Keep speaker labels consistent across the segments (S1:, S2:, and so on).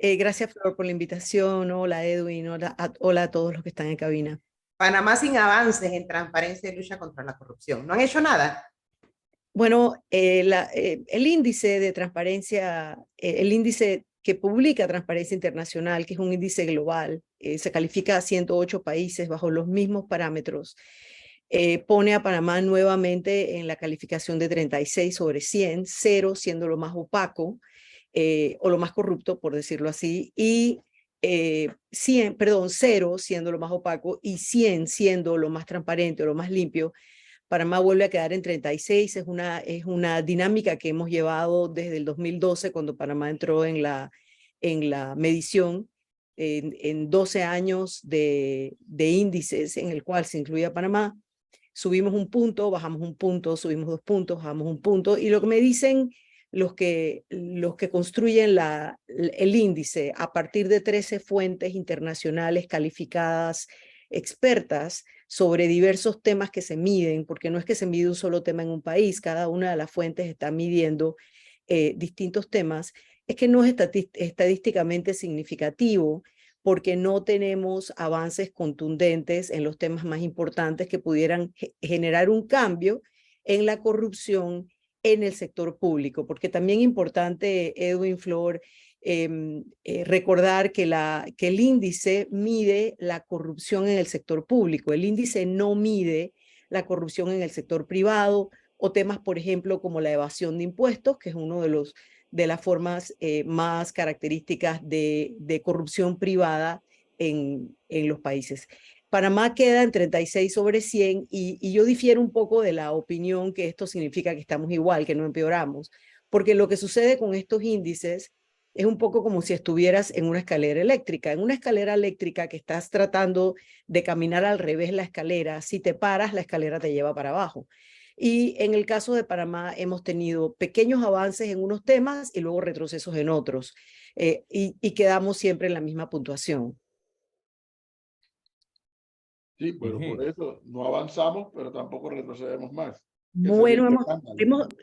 S1: Gracias, Flor, por la invitación. Hola, Edwin. Hola a todos los que están en cabina.
S2: Panamá sin avances en transparencia y lucha contra la corrupción. ¿No han hecho nada?
S1: Bueno, el índice de transparencia, el índice que publica Transparencia Internacional, que es un índice global, se califica a 108 países bajo los mismos parámetros, pone a Panamá nuevamente en la calificación de 36 sobre 100, 0 siendo lo más opaco, o lo más corrupto, por decirlo así, y 0 siendo lo más opaco y 100 siendo lo más transparente o lo más limpio. Panamá vuelve a quedar en 36, es una dinámica que hemos llevado desde el 2012, cuando Panamá entró en la medición, en 12 años de índices en el cual se incluía Panamá. Subimos un punto, bajamos un punto, subimos 2 puntos, bajamos un punto, y lo que me dicen los que construyen el índice a partir de 13 fuentes internacionales calificadas, expertas, sobre diversos temas que se miden, porque no es que se mide un solo tema en un país, cada una de las fuentes está midiendo distintos temas, es que no es estadísticamente significativo, porque no tenemos avances contundentes en los temas más importantes que pudieran generar un cambio en la corrupción en el sector público, porque también es importante, Edwin, Flor, recordar que el índice mide la corrupción en el sector público, el índice no mide la corrupción en el sector privado o temas, por ejemplo, como la evasión de impuestos, que es uno de las formas más características de corrupción privada en los países. Panamá queda en 36 sobre 100 y yo difiero un poco de la opinión que esto significa que estamos igual, que no empeoramos, porque lo que sucede con estos índices es un poco como si estuvieras en una escalera eléctrica. En una escalera eléctrica que estás tratando de caminar al revés la escalera, si te paras, la escalera te lleva para abajo. Y en el caso de Panamá hemos tenido pequeños avances en unos temas y luego retrocesos en otros, y quedamos siempre en la misma puntuación.
S3: Sí, pero por eso no avanzamos, pero tampoco retrocedemos más.
S1: Bueno,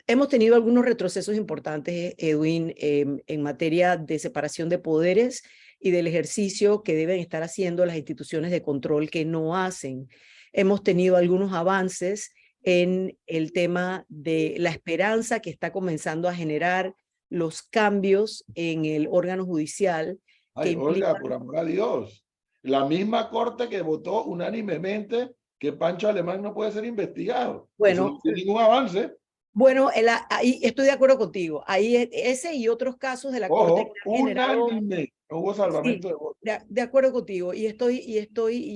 S1: hemos tenido algunos retrocesos importantes, Edwin, en materia de separación de poderes y del ejercicio que deben estar haciendo las instituciones de control que no hacen. Hemos tenido algunos avances en el tema de la esperanza que está comenzando a generar los cambios en el órgano judicial.
S3: Ay, Olga, por amor a Dios. La misma corte que votó unánimemente que Pancho Alemán no puede ser investigado. Eso no tiene ningún avance.
S1: Bueno, ahí estoy de acuerdo contigo. Ahí ese y otros casos de la Corte que han generado,
S3: unánime, no hubo salvamento de votos.
S1: De acuerdo contigo. Y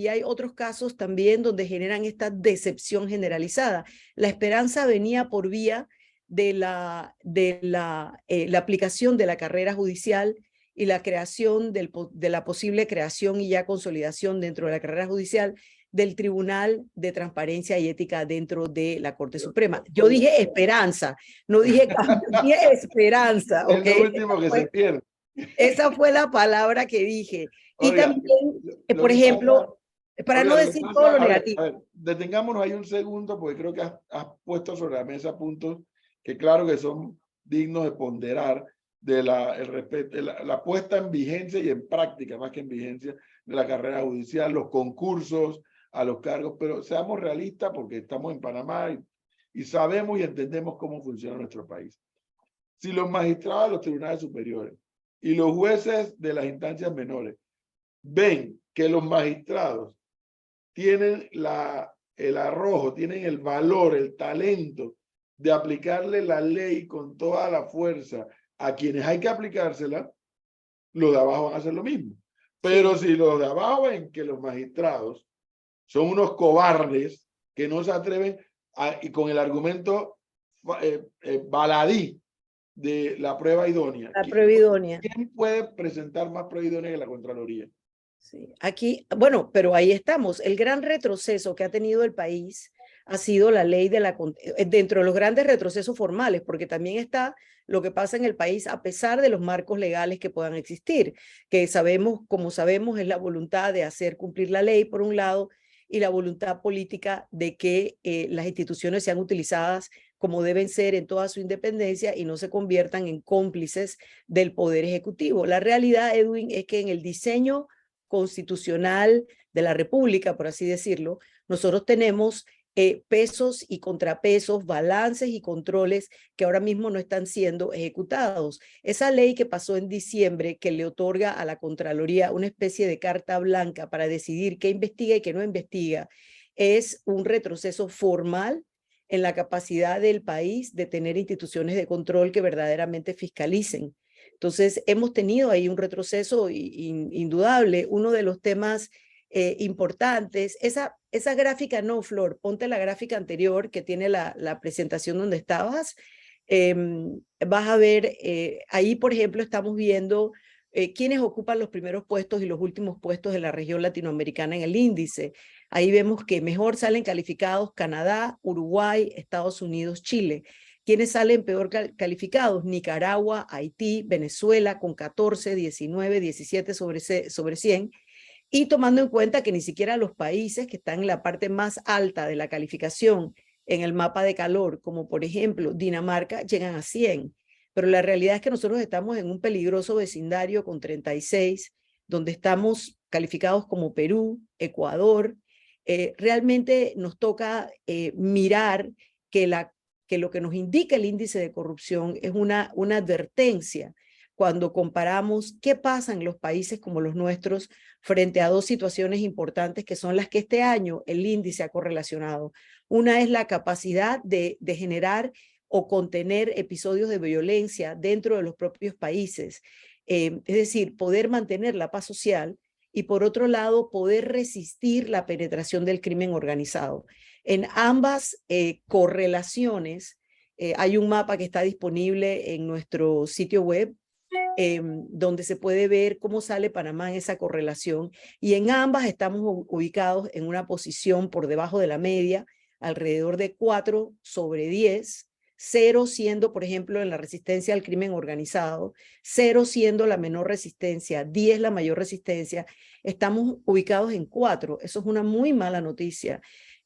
S1: hay otros casos también donde generan esta decepción generalizada. La esperanza venía por vía de la aplicación de la carrera judicial y la creación de la posible creación y ya consolidación dentro de la carrera judicial del Tribunal de Transparencia y Ética dentro de la Corte Suprema. Yo dije esperanza, no dije cambio, dije esperanza.
S3: Es lo último que se pierde.
S1: Esa fue la palabra que dije. Y
S3: Oiga,
S1: también, por ejemplo, para no decir todo lo negativo.
S3: A ver, detengámonos ahí un segundo, porque creo que has puesto sobre la mesa puntos que claro que son dignos de ponderar, de la puesta en vigencia y en práctica, más que en vigencia, de la carrera judicial, los concursos a los cargos, pero seamos realistas porque estamos en Panamá y sabemos y entendemos cómo funciona nuestro país. Si los magistrados de los tribunales superiores y los jueces de las instancias menores ven que los magistrados tienen el arrojo, tienen el valor, el talento de aplicarle la ley con toda la fuerza a quienes hay que aplicársela, los de abajo van a hacer lo mismo. Pero si los de abajo ven que los magistrados son unos cobardes que no se atreven y con el argumento baladí de la prueba idónea.
S1: La prueba idónea.
S3: ¿Quién puede presentar más prueba idónea que la Contraloría?
S1: Sí, aquí, bueno, pero ahí estamos. El gran retroceso que ha tenido el país ha sido la ley dentro de los grandes retrocesos formales, porque también está lo que pasa en el país a pesar de los marcos legales que puedan existir, que sabemos, como sabemos, es la voluntad de hacer cumplir la ley por un lado y la voluntad política de que las instituciones sean utilizadas como deben ser en toda su independencia y no se conviertan en cómplices del Poder Ejecutivo. La realidad, Edwin, es que en el diseño constitucional de la República, por así decirlo, nosotros tenemos pesos y contrapesos, balances y controles que ahora mismo no están siendo ejecutados. Esa ley que pasó en diciembre, que le otorga a la Contraloría una especie de carta blanca para decidir qué investiga y qué no investiga, es un retroceso formal en la capacidad del país de tener instituciones de control que verdaderamente fiscalicen. Entonces, hemos tenido ahí un retroceso indudable. Uno de los temas importantes, esa gráfica no, Flor, ponte la gráfica anterior que tiene la presentación donde estabas. Vas a ver, ahí por ejemplo estamos viendo quiénes ocupan los primeros puestos y los últimos puestos de la región latinoamericana en el índice. Ahí vemos que mejor salen calificados Canadá, Uruguay, Estados Unidos, Chile. ¿Quiénes salen peor calificados? Nicaragua, Haití, Venezuela con 14, 19, 17 sobre 100. Y tomando en cuenta que ni siquiera los países que están en la parte más alta de la calificación en el mapa de calor, como por ejemplo Dinamarca, llegan a 100. Pero la realidad es que nosotros estamos en un peligroso vecindario con 36, donde estamos calificados como Perú, Ecuador. Realmente nos toca mirar que lo que nos indica el índice de corrupción es una advertencia cuando comparamos qué pasa en los países como los nuestros frente a dos situaciones importantes que son las que este año el índice ha correlacionado. Una es la capacidad de generar o contener episodios de violencia dentro de los propios países, es decir, poder mantener la paz social y por otro lado poder resistir la penetración del crimen organizado. En ambas correlaciones hay un mapa que está disponible en nuestro sitio web donde se puede ver cómo sale Panamá en esa correlación y en ambas estamos ubicados en una posición por debajo de la media, alrededor de 4 sobre 10, 0 siendo, por ejemplo, en la resistencia al crimen organizado, 0 siendo la menor resistencia, 10 la mayor resistencia, estamos ubicados en 4. Eso es una muy mala noticia.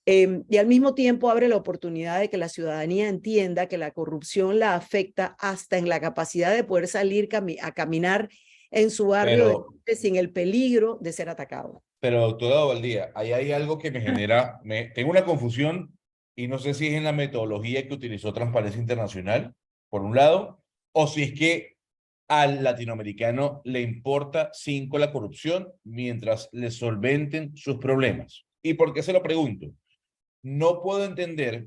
S1: Y al mismo tiempo abre la oportunidad de que la ciudadanía entienda que la corrupción la afecta hasta en la capacidad de poder salir a caminar en su barrio sin el peligro de ser atacado.
S4: Pero doctora Valdía, ahí hay algo que me genera, tengo una confusión y no sé si es en la metodología que utilizó Transparencia Internacional, por un lado, o si es que al latinoamericano le importa 5 la corrupción mientras le solventen sus problemas. ¿Y por qué se lo pregunto? No puedo entender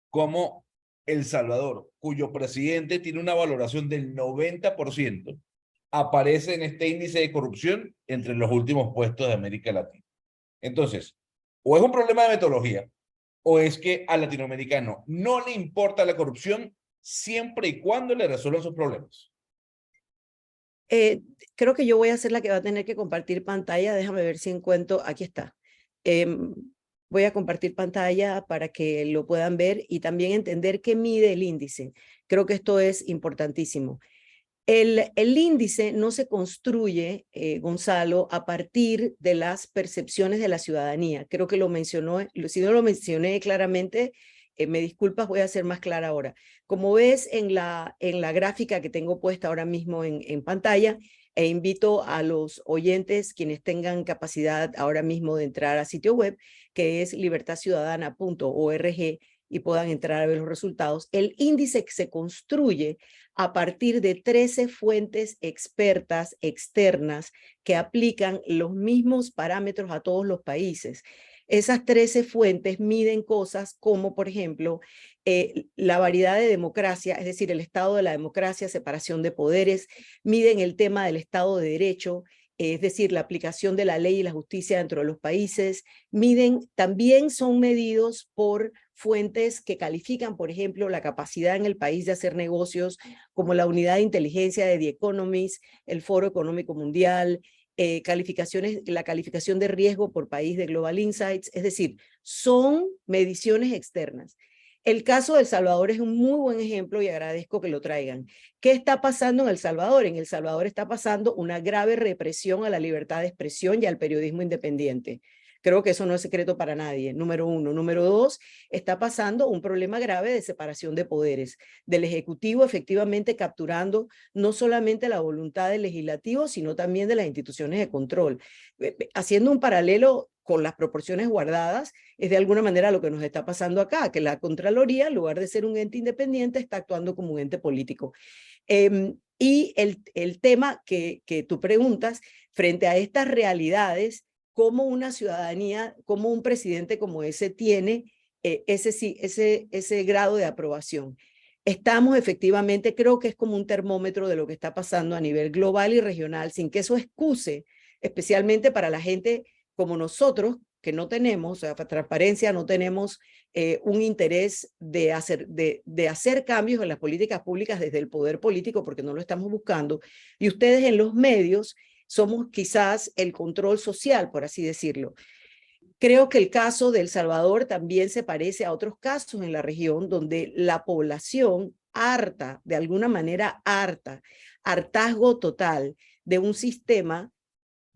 S4: cómo El Salvador, cuyo presidente tiene una valoración del 90%, aparece en este índice de corrupción entre los últimos puestos de América Latina. Entonces, o es un problema de metodología, o es que al latinoamericano no le importa la corrupción siempre y cuando le resuelvan sus problemas.
S1: Creo que yo voy a ser la que va a tener que compartir pantalla. Déjame ver si encuentro. Aquí está. Voy a compartir pantalla para que lo puedan ver y también entender qué mide el índice. Creo que esto es importantísimo. El índice no se construye, Gonzalo, a partir de las percepciones de la ciudadanía. Creo que lo mencionó, si no lo mencioné claramente, me disculpas, voy a ser más clara ahora. Como ves en la gráfica que tengo puesta ahora mismo en pantalla, e invito a los oyentes, quienes tengan capacidad ahora mismo de entrar a sitio web, que es libertadciudadana.org, y puedan entrar a ver los resultados. El índice se construye a partir de 13 fuentes expertas externas que aplican los mismos parámetros a todos los países. Esas 13 fuentes miden cosas como, por ejemplo, la variedad de democracia, es decir, el estado de la democracia, separación de poderes, miden el tema del Estado de Derecho, es decir, la aplicación de la ley y la justicia dentro de los países, también son medidos por fuentes que califican, por ejemplo, la capacidad en el país de hacer negocios, como la unidad de inteligencia de The Economist, el Foro Económico Mundial, la calificación de riesgo por país de Global Insights, es decir, son mediciones externas. El caso de El Salvador es un muy buen ejemplo y agradezco que lo traigan. ¿Qué está pasando en El Salvador? En El Salvador está pasando una grave represión a la libertad de expresión y al periodismo independiente. Creo que eso no es secreto para nadie, número uno. Número dos, está pasando un problema grave de separación de poderes, del Ejecutivo efectivamente capturando no solamente la voluntad del Legislativo, sino también de las instituciones de control. Haciendo un paralelo con las proporciones guardadas, es de alguna manera lo que nos está pasando acá, que la Contraloría, en lugar de ser un ente independiente, está actuando como un ente político. Y el tema que tú preguntas, frente a estas realidades, cómo una ciudadanía, cómo un presidente como ese tiene ese grado de aprobación. Estamos efectivamente, creo que es como un termómetro de lo que está pasando a nivel global y regional, sin que eso excuse, especialmente para la gente como nosotros, que no tenemos, o sea, transparencia, no tenemos un interés de hacer cambios en las políticas públicas desde el poder político, porque no lo estamos buscando, y ustedes en los medios somos quizás el control social, por así decirlo. Creo que el caso de El Salvador también se parece a otros casos en la región donde la población harta, de alguna manera hartazgo total de un sistema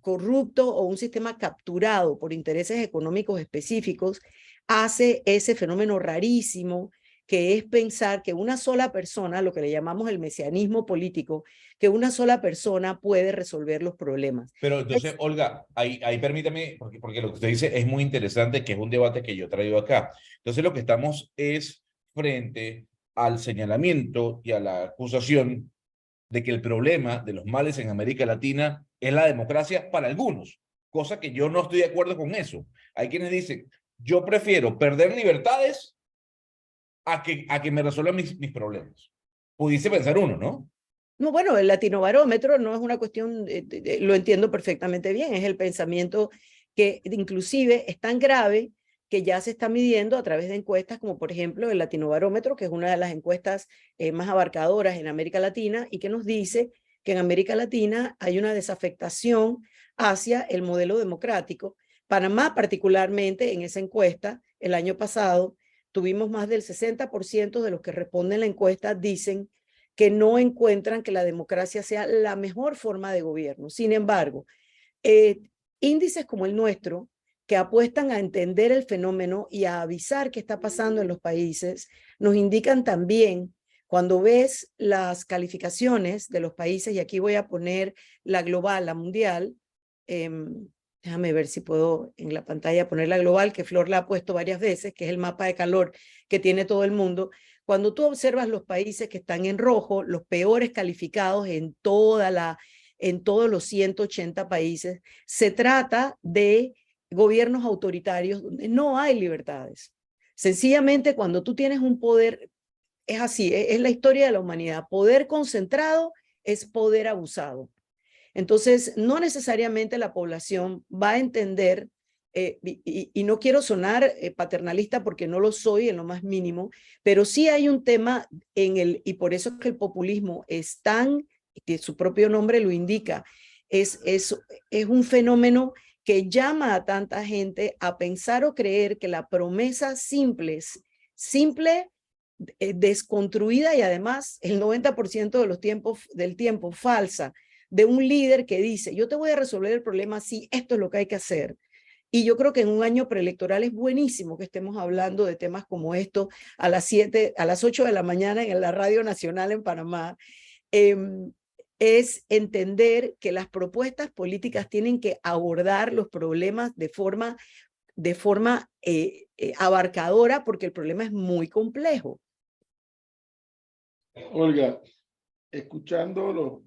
S1: corrupto o un sistema capturado por intereses económicos específicos, hace ese fenómeno rarísimo que es pensar que una sola persona, lo que le llamamos el mesianismo político, que una sola persona puede resolver los problemas.
S4: Pero entonces, Olga, ahí permítame, porque lo que usted dice es muy interesante, que es un debate que yo he traído acá. Entonces, lo que estamos es frente al señalamiento y a la acusación de que el problema de los males en América Latina es la democracia para algunos, cosa que yo no estoy de acuerdo con eso. Hay quienes dicen, yo prefiero perder libertades a que me resuelvan mis problemas. Pudiese pensar uno, ¿no?
S1: No, bueno, el latinobarómetro no es una cuestión, lo entiendo perfectamente bien, es el pensamiento que inclusive es tan grave que ya se está midiendo a través de encuestas como por ejemplo el latinobarómetro, que es una de las encuestas más abarcadoras en América Latina y que nos dice que en América Latina hay una desafectación hacia el modelo democrático. Panamá particularmente en esa encuesta, el año pasado, tuvimos más del 60% de los que responden la encuesta dicen que no encuentran que la democracia sea la mejor forma de gobierno. Sin embargo, índices como el nuestro, que apuestan a entender el fenómeno y a avisar qué está pasando en los países, nos indican también, cuando ves las calificaciones de los países, y aquí voy a poner la global, la mundial, déjame ver si puedo en la pantalla poner la global, que Flor la ha puesto varias veces, que es el mapa de calor que tiene todo el mundo. Cuando tú observas los países que están en rojo, los peores calificados en todos los 180 países, se trata de gobiernos autoritarios donde no hay libertades. Sencillamente, cuando tú tienes un poder, es así, es la historia de la humanidad. Poder concentrado es poder abusado. Entonces, no necesariamente la población va a entender, y no quiero sonar paternalista porque no lo soy en lo más mínimo, pero sí hay un tema y por eso es que el populismo es tan, que su propio nombre lo indica, es un fenómeno que llama a tanta gente a pensar o creer que la promesa simple, desconstruida y además el 90% del tiempo falsa, de un líder que dice, yo te voy a resolver el problema así, esto es lo que hay que hacer. Y yo creo que en un año preelectoral es buenísimo que estemos hablando de temas como esto a las 8 de la mañana en la Radio Nacional en Panamá. Es entender que las propuestas políticas tienen que abordar los problemas de forma abarcadora, porque el problema es muy complejo.
S3: Olga, escuchando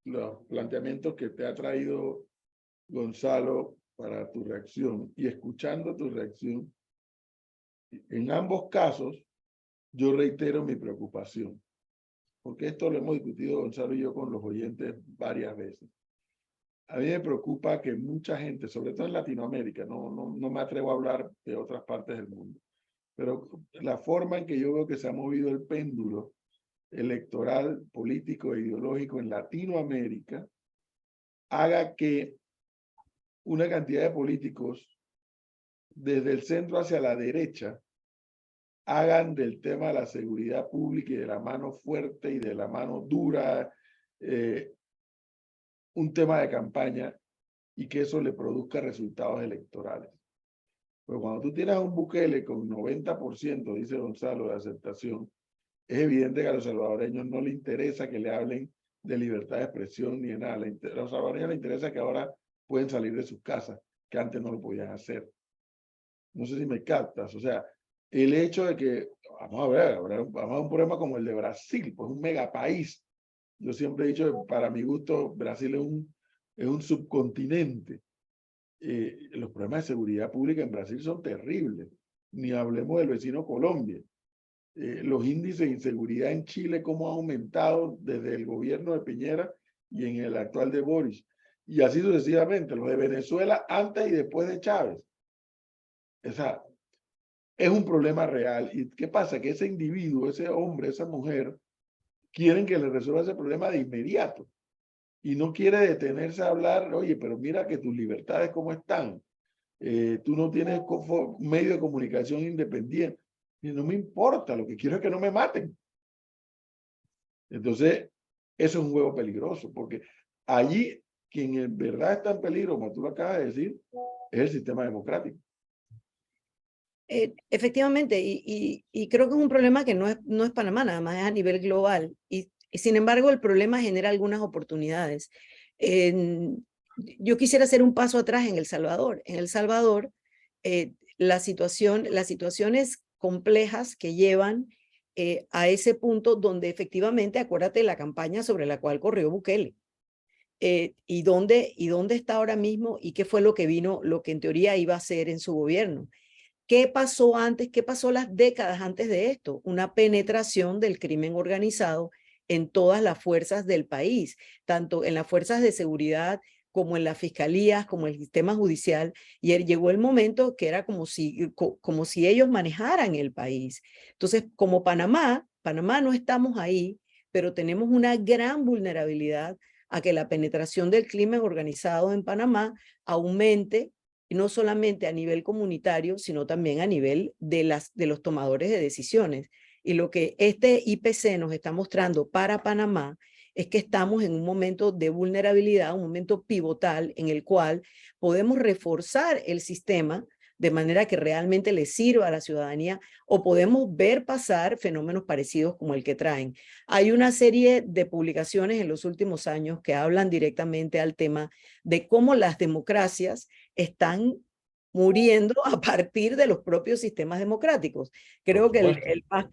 S3: los planteamientos que te ha traído Gonzalo para tu reacción y escuchando tu reacción, en ambos casos yo reitero mi preocupación, porque esto lo hemos discutido Gonzalo y yo con los oyentes varias veces. A mí me preocupa que mucha gente, sobre todo en Latinoamérica, no me atrevo a hablar de otras partes del mundo, pero la forma en que yo veo que se ha movido el péndulo electoral, político e ideológico en Latinoamérica, haga que una cantidad de políticos desde el centro hacia la derecha hagan del tema de la seguridad pública y de la mano fuerte y de la mano dura un tema de campaña y que eso le produzca resultados electorales. Pero cuando tú tienes a un Bukele con 90%, dice Gonzalo, de aceptación, es evidente que a los salvadoreños no les interesa que le hablen de libertad de expresión ni de nada. A los salvadoreños les interesa que ahora pueden salir de sus casas, que antes no lo podían hacer. No sé si me captas. O sea, el hecho de que, vamos a ver, vamos a un problema como el de Brasil, pues un megapaís. Yo siempre he dicho que para mi gusto Brasil es un subcontinente. Los problemas de seguridad pública en Brasil son terribles. Ni hablemos del vecino Colombia. Los índices de inseguridad en Chile, cómo ha aumentado desde el gobierno de Piñera y en el actual de Boris. Y así sucesivamente, los de Venezuela antes y después de Chávez. O sea, es un problema real. ¿Y qué pasa? Que ese individuo, ese hombre, esa mujer, quieren que le resuelva ese problema de inmediato. Y no quiere detenerse a hablar, oye, pero mira que tus libertades cómo están. Tú no tienes medio de comunicación independiente. Y no me importa, lo que quiero es que no me maten. Entonces, eso es un juego peligroso, porque allí quien en verdad está en peligro, como tú lo acabas de decir, es el sistema democrático.
S1: Efectivamente, y creo que es un problema que no es Panamá, nada más es a nivel global. Y sin embargo, el problema genera algunas oportunidades. Yo quisiera hacer un paso atrás en El Salvador. En El Salvador, las situaciones complejas que llevan a ese punto donde efectivamente, acuérdate la campaña sobre la cual corrió Bukele. ¿Y dónde está ahora mismo y qué fue lo que vino, lo que en teoría iba a hacer en su gobierno? ¿Qué pasó antes? ¿Qué pasó las décadas antes de esto? Una penetración del crimen organizado en todas las fuerzas del país, tanto en las fuerzas de seguridad como en las fiscalías, como en el sistema judicial, y llegó el momento que era como si ellos manejaran el país. Entonces, como Panamá no estamos ahí, pero tenemos una gran vulnerabilidad a que la penetración del crimen organizado en Panamá aumente, y no solamente a nivel comunitario, sino también a nivel de los tomadores de decisiones. Y lo que este IPC nos está mostrando para Panamá es que estamos en un momento de vulnerabilidad, un momento pivotal en el cual podemos reforzar el sistema de manera que realmente le sirva a la ciudadanía, o podemos ver pasar fenómenos parecidos como el que traen. Hay una serie de publicaciones en los últimos años que hablan directamente al tema de cómo las democracias están muriendo a partir de los propios sistemas democráticos. Creo que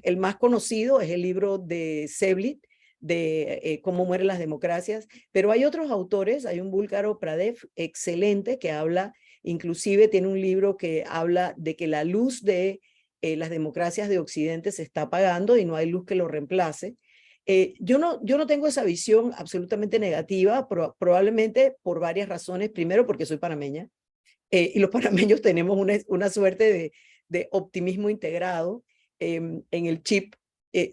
S1: el más conocido es el libro de Seblit, de cómo mueren las democracias, pero hay otros autores, hay un búlgaro, Pradev, excelente, que habla, inclusive tiene un libro que habla de que la luz de las democracias de Occidente se está apagando y no hay luz que lo reemplace. Yo no tengo esa visión absolutamente negativa, probablemente por varias razones. Primero, porque soy panameña, y los panameños tenemos una suerte de optimismo integrado en el chip.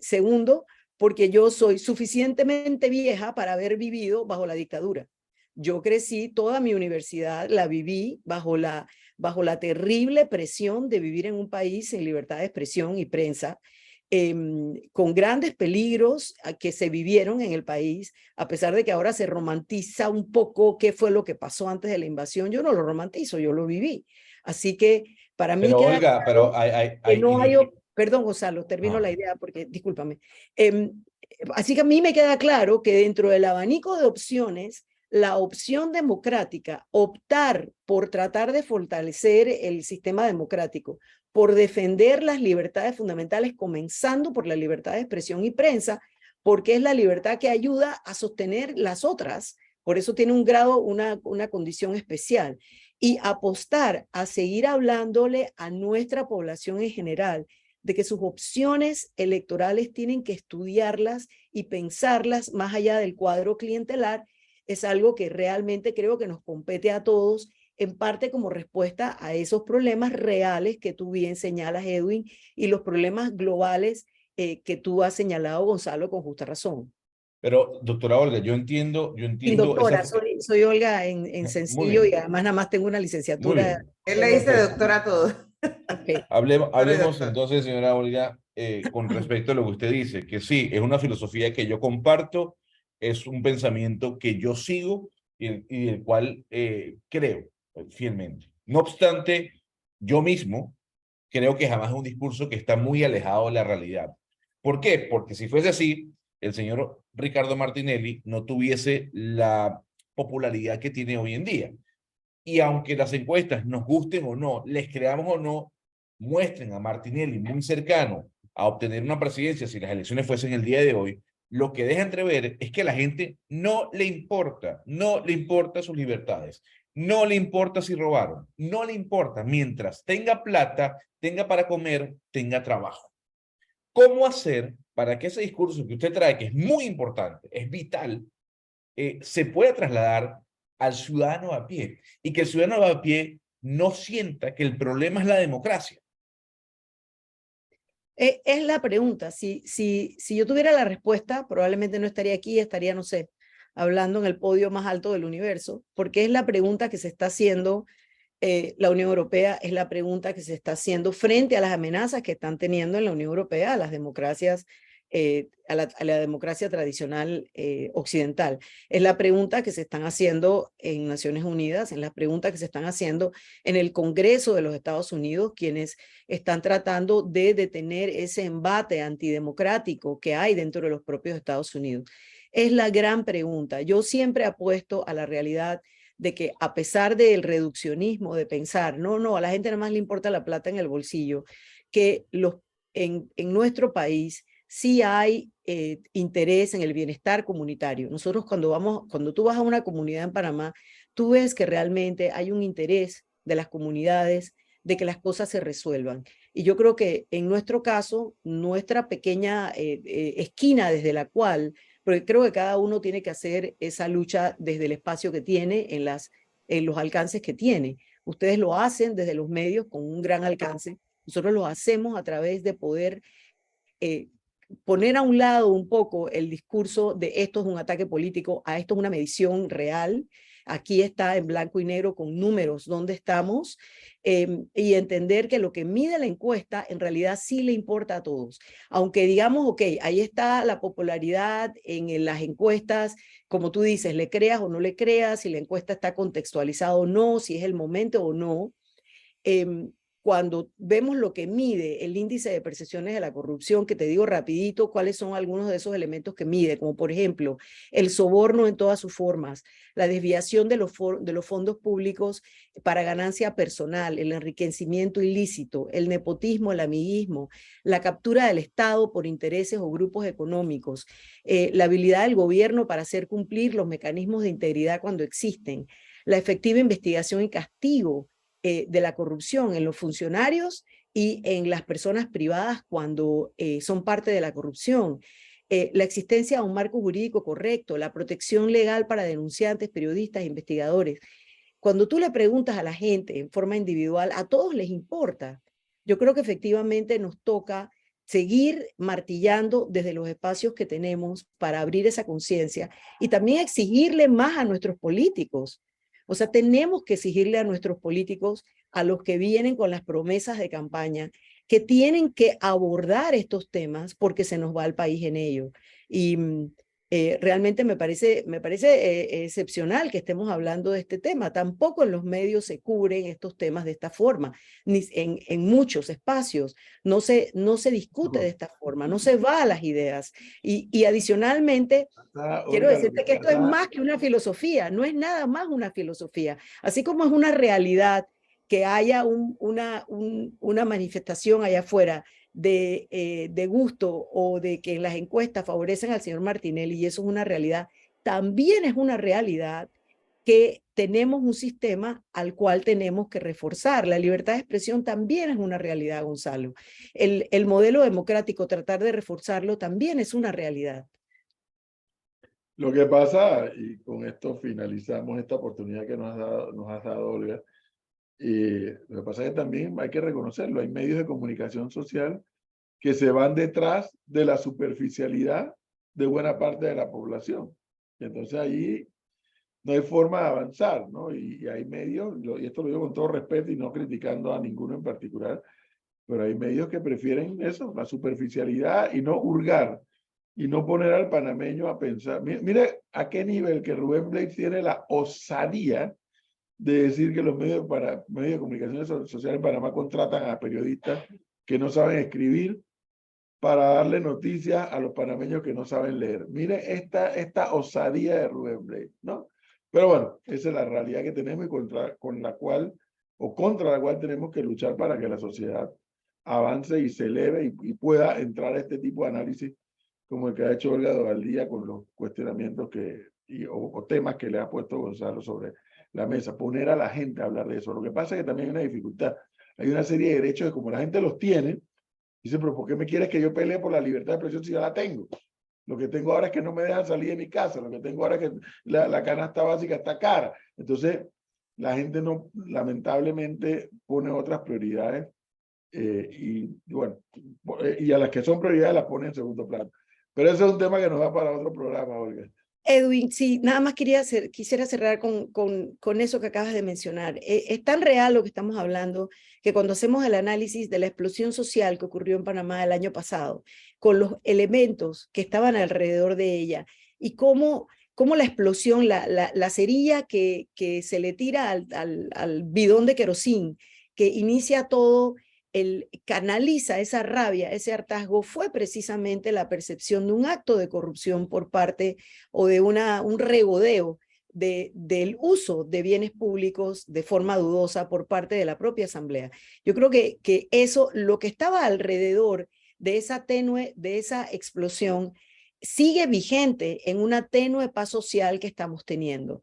S1: Segundo, porque yo soy suficientemente vieja para haber vivido bajo la dictadura. Yo crecí, toda mi universidad la viví bajo la terrible presión de vivir en un país sin libertad de expresión y prensa, con grandes peligros que se vivieron en el país, a pesar de que ahora se romantiza un poco qué fue lo que pasó antes de la invasión. Yo no lo romantizo, yo lo viví. Así que para mí
S4: Pero
S1: queda
S4: Olga,
S1: claro
S4: pero hay,
S1: que no hay... Perdón, Gonzalo, termino la idea porque, discúlpame. Así que a mí me queda claro que dentro del abanico de opciones, la opción democrática, optar por tratar de fortalecer el sistema democrático, por defender las libertades fundamentales, comenzando por la libertad de expresión y prensa, porque es la libertad que ayuda a sostener las otras. Por eso tiene un grado, una condición especial. Y apostar a seguir hablándole a nuestra población en general de que sus opciones electorales tienen que estudiarlas y pensarlas más allá del cuadro clientelar, es algo que realmente creo que nos compete a todos, en parte como respuesta a esos problemas reales que tú bien señalas, Edwin, y los problemas globales que tú has señalado, Gonzalo, con justa razón.
S4: Pero, doctora Olga, yo entiendo
S1: Y doctora, soy Olga en sencillo y además nada más tengo una licenciatura.
S2: Él le dice doctora a todo.
S1: Okay.
S4: Hablemos entonces, señora Olga, con respecto a lo que usted dice, que sí, es una filosofía que yo comparto, es un pensamiento que yo sigo y del cual creo fielmente. No obstante, Yo mismo creo que jamás es un discurso que está muy alejado de la realidad. ¿Por qué? Porque si fuese así, el señor Ricardo Martinelli no tuviese la popularidad que tiene hoy en día. Y aunque las encuestas nos gusten o no, les creamos o no, muestren a Martinelli muy cercano a obtener una presidencia si las elecciones fuesen el día de hoy, lo que deja entrever es que a la gente no le importa sus libertades, no le importa si robaron, no le importa mientras tenga plata, tenga para comer, tenga trabajo. ¿Cómo hacer para que ese discurso que usted trae, que es muy importante, es vital, se pueda trasladar al ciudadano a pie y que el ciudadano a pie no sienta que el problema es la democracia?
S1: Es la pregunta. Si yo tuviera la respuesta, probablemente no estaría aquí, estaría, no sé, hablando en el podio más alto del universo, porque es la pregunta que se está haciendo la Unión Europea, es la pregunta que se está haciendo frente a las amenazas que están teniendo en la Unión Europea a las democracias, a la democracia tradicional occidental. Es la pregunta que se están haciendo en Naciones Unidas, es la pregunta que se están haciendo en el Congreso de los Estados Unidos, quienes están tratando de detener ese embate antidemocrático que hay dentro de los propios Estados Unidos. Es la gran pregunta. Yo siempre apuesto a la realidad de que a pesar del reduccionismo, de pensar, no, a la gente nada más le importa la plata en el bolsillo, que en nuestro país sí hay interés en el bienestar comunitario. Nosotros cuando tú vas a una comunidad en Panamá, tú ves que realmente hay un interés de las comunidades de que las cosas se resuelvan. Y yo creo que en nuestro caso, nuestra pequeña esquina desde la cual, porque creo que cada uno tiene que hacer esa lucha desde el espacio que tiene, en los alcances que tiene. Ustedes lo hacen desde los medios con un gran alcance. Nosotros lo hacemos a través de poder poner a un lado un poco el discurso de esto es un ataque político, a esto es una medición real. Aquí está en blanco y negro con números dónde estamos, y entender que lo que mide la encuesta en realidad sí le importa a todos. Aunque digamos, ok, ahí está la popularidad en las encuestas, como tú dices, le creas o no le creas, si la encuesta está contextualizada o no, si es el momento o no. Cuando vemos lo que mide el índice de percepciones de la corrupción, que te digo rapidito cuáles son algunos de esos elementos que mide, como por ejemplo el soborno en todas sus formas, la desviación de los fondos públicos para ganancia personal, el enriquecimiento ilícito, el nepotismo, el amiguismo, la captura del Estado por intereses o grupos económicos, la habilidad del gobierno para hacer cumplir los mecanismos de integridad cuando existen, la efectiva investigación y castigo de la corrupción en los funcionarios y en las personas privadas cuando son parte de la corrupción, la existencia de un marco jurídico correcto, la protección legal para denunciantes, periodistas, investigadores. Cuando tú le preguntas a la gente en forma individual, a todos les importa. Yo creo que efectivamente nos toca seguir martillando desde los espacios que tenemos para abrir esa conciencia y también exigirle más a nuestros políticos. O sea, tenemos que exigirle a nuestros políticos, a los que vienen con las promesas de campaña, que tienen que abordar estos temas porque se nos va el país en ello. Y realmente me parece excepcional que estemos hablando de este tema. Tampoco en los medios se cubren estos temas de esta forma, ni en muchos espacios. No se discute de esta forma, no se va a las ideas. Y adicionalmente, quiero decirte que esto es más que una filosofía, no es nada más una filosofía. Así como es una realidad que haya una manifestación allá afuera de gusto o de que las encuestas favorecen al señor Martinelli, y eso es una realidad, también es una realidad que tenemos un sistema al cual tenemos que reforzar. La libertad de expresión también es una realidad, Gonzalo. El modelo democrático, tratar de reforzarlo, también es una realidad.
S3: Lo que pasa, y con esto finalizamos esta oportunidad que nos has dado, Olga, lo que pasa es que también hay que reconocerlo, hay medios de comunicación social que se van detrás de la superficialidad de buena parte de la población. Y entonces ahí no hay forma de avanzar, ¿no? Y hay medios, y esto lo digo con todo respeto y no criticando a ninguno en particular, pero hay medios que prefieren eso, la superficialidad y no hurgar, y no poner al panameño a pensar. Mire a qué nivel que Rubén Blades tiene la osadía de decir que los medios de comunicación social en Panamá contratan a periodistas que no saben escribir para darle noticias a los panameños que no saben leer. Mire esta osadía de Rubén Blades, ¿no? Pero bueno, esa es la realidad que tenemos y contra la cual tenemos que luchar para que la sociedad avance y se eleve y pueda entrar a este tipo de análisis como el que ha hecho Olga Dovaldía con los cuestionamientos o temas que le ha puesto Gonzalo sobre la mesa, poner a la gente a hablar de eso. Lo que pasa es que también hay una dificultad. Hay una serie de derechos que como la gente los tiene, dice, pero ¿por qué me quieres que yo pelee por la libertad de expresión si ya la tengo? Lo que tengo ahora es que no me dejan salir de mi casa, lo que tengo ahora es que la canasta básica está cara. Entonces, la gente no, lamentablemente, pone otras prioridades bueno, y a las que son prioridades las pone en segundo plano. Pero ese es un tema que nos da para otro programa, Olga.
S1: Edwin, sí, nada más quisiera cerrar con eso que acabas de mencionar. Es tan real lo que estamos hablando que cuando hacemos el análisis de la explosión social que ocurrió en Panamá el año pasado, con los elementos que estaban alrededor de ella y cómo la explosión, la cerilla que se le tira al bidón de querosín, que inicia todo, canaliza esa rabia, ese hartazgo, fue precisamente la percepción de un acto de corrupción por parte o de un regodeo del uso de bienes públicos de forma dudosa por parte de la propia Asamblea. Yo creo que eso, lo que estaba alrededor de esa explosión, sigue vigente en una tenue paz social que estamos teniendo.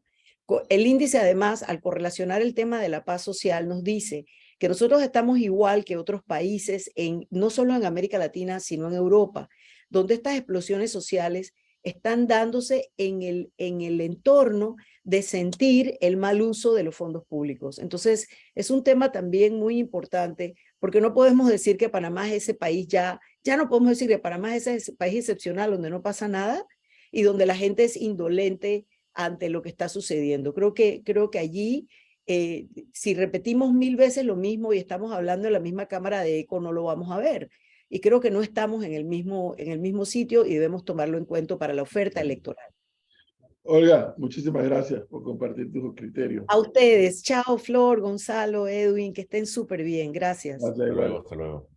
S1: El índice, además, al correlacionar el tema de la paz social, nos dice que nosotros estamos igual que otros países, no solo en América Latina, sino en Europa, donde estas explosiones sociales están dándose en el entorno de sentir el mal uso de los fondos públicos. Entonces, es un tema también muy importante, porque no podemos decir que Panamá es ese país ya no podemos decir que Panamá es ese país excepcional donde no pasa nada y donde la gente es indolente ante lo que está sucediendo. Creo que allí, si repetimos 1000 veces lo mismo y estamos hablando en la misma Cámara de Eco, no lo vamos a ver. Y creo que no estamos en el mismo sitio y debemos tomarlo en cuenta para la oferta electoral.
S3: Olga, muchísimas gracias por compartir tus criterios.
S1: A ustedes. Chao, Flor, Gonzalo, Edwin, que estén súper bien. Gracias.
S3: Gracias,
S4: Hasta luego, hasta luego.